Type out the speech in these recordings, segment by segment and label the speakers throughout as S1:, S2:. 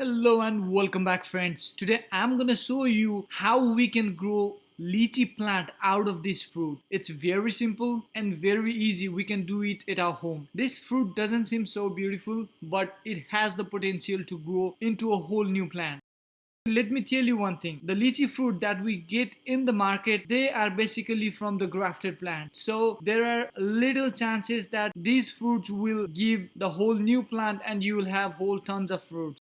S1: Hello and welcome back, friends. Today I'm gonna show you how we can grow lychee plant out of this fruit. It's very simple and very easy. We can do it at our home. This fruit doesn't seem so beautiful, but it has the potential to grow into a whole new plant. Let me tell you one thing. The lychee fruit that we get in the market, they are basically from the grafted plant. So there are little chances that these fruits will give the whole new plant and you will have whole tons of fruits.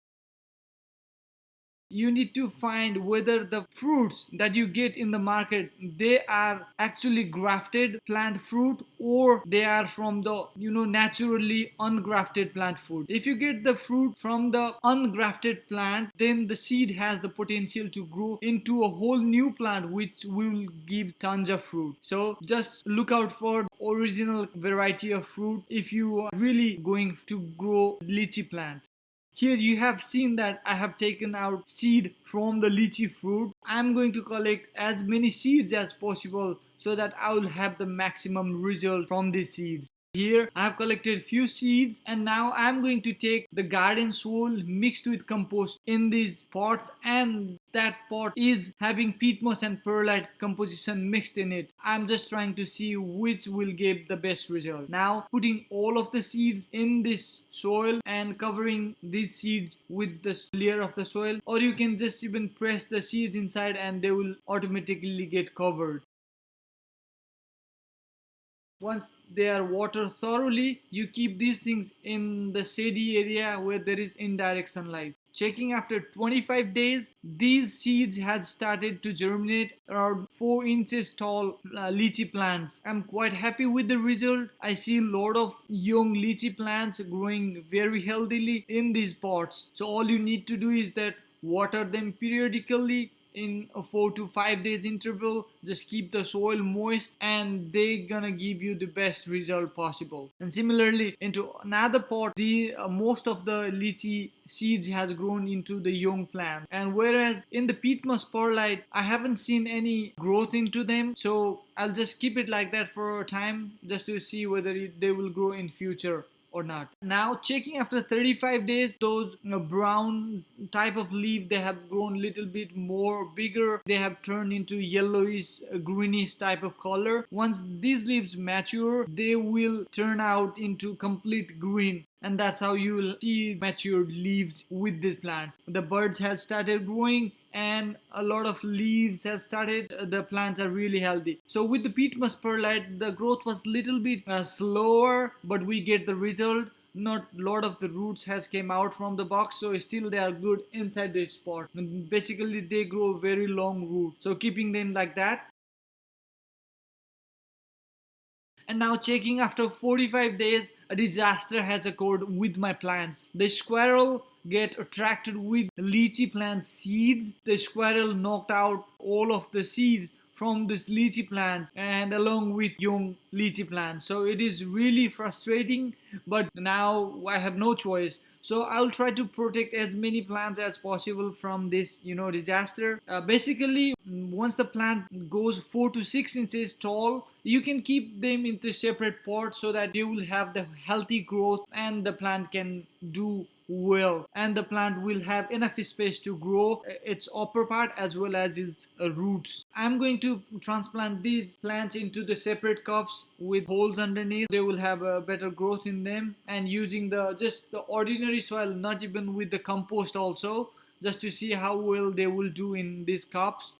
S1: You need to find whether the fruits that you get in the market, they are actually grafted plant fruit or they are from the naturally ungrafted plant fruit. If you get the fruit from the ungrafted plant, then the seed has the potential to grow into a whole new plant which will give tons of fruit. So just look out for original variety of fruit if you are really going to grow lychee plant. Here you have seen that I have taken out seed from the lychee fruit. I'm going to collect as many seeds as possible so that I will have the maximum result from these seeds. Here I have collected few seeds and now I'm going to take the garden soil mixed with compost in these pots, and that pot is having peat moss and perlite composition mixed in it. I'm just trying to see which will give the best result. Now putting all of the seeds in this soil and covering these seeds with the layer of the soil, or you can just even press the seeds inside and they will automatically get covered. Once they are watered thoroughly, you keep these things in the shady area where there is indirect sunlight. Checking after 25 days, these seeds had started to germinate around 4 inches tall lychee plants. I'm quite happy with the result. I see a lot of young lychee plants growing very healthily in these pots. So all you need to do is that water them periodically in a 4 to 5 days interval. Just keep the soil moist and they gonna give you the best result possible. And similarly, into another pot, the most of the lychee seeds has grown into the young plant, and whereas in the peat moss perlite I haven't seen any growth into them, so I'll just keep it like that for a time just to see whether they will grow in future or not. Now checking after 35 days, those brown type of leaf, they have grown little bit more bigger. They have turned into yellowish greenish type of color. Once these leaves mature, they will turn out into complete green, and that's how you will see matured leaves with these plants. The buds have started growing and a lot of leaves have started. The plants are really healthy. So with the peat moss perlite, the growth was little bit slower, but we get the result. Not a lot of the roots has came out from the box, so still they are good inside the spot. And basically they grow very long roots, so keeping them like that. And now checking after 45 days, a disaster has occurred with my plants. The squirrel get attracted with lychee plant seeds. The squirrel knocked out all of the seeds from this lychee plant and along with young lychee plant. So it is really frustrating, but now I have no choice. So I'll try to protect as many plants as possible from this disaster. Basically, once the plant goes 4 to 6 inches tall, you can keep them into separate pots so that they will have the healthy growth and the plant can do well, and the plant will have enough space to grow its upper part as well as its roots. I'm going to transplant these plants into the separate cups with holes underneath. They will have a better growth in them, and using the just the ordinary soil, not even with the compost also, just to see how well they will do in these cups.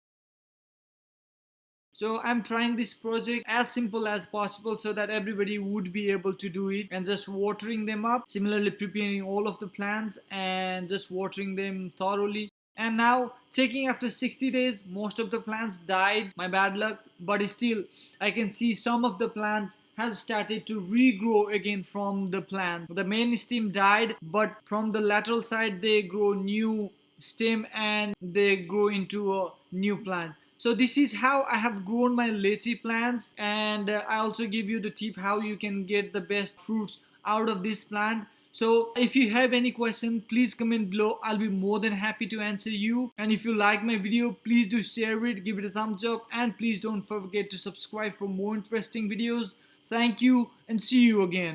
S1: So I'm trying this project as simple as possible so that everybody would be able to do it, and just watering them up. Similarly, preparing all of the plants and just watering them thoroughly. And now checking after 60 days, most of the plants died, my bad luck, but still I can see some of the plants has started to regrow again from the plant. The main stem died, but from the lateral side they grow new stem and they grow into a new plant. So this is how I have grown my lychee plants, and I also give you the tip how you can get the best fruits out of this plant. So if you have any question, please comment below. I'll be more than happy to answer you. And if you like my video, please do share it, give it a thumbs up, and please don't forget to subscribe for more interesting videos. Thank you and see you again.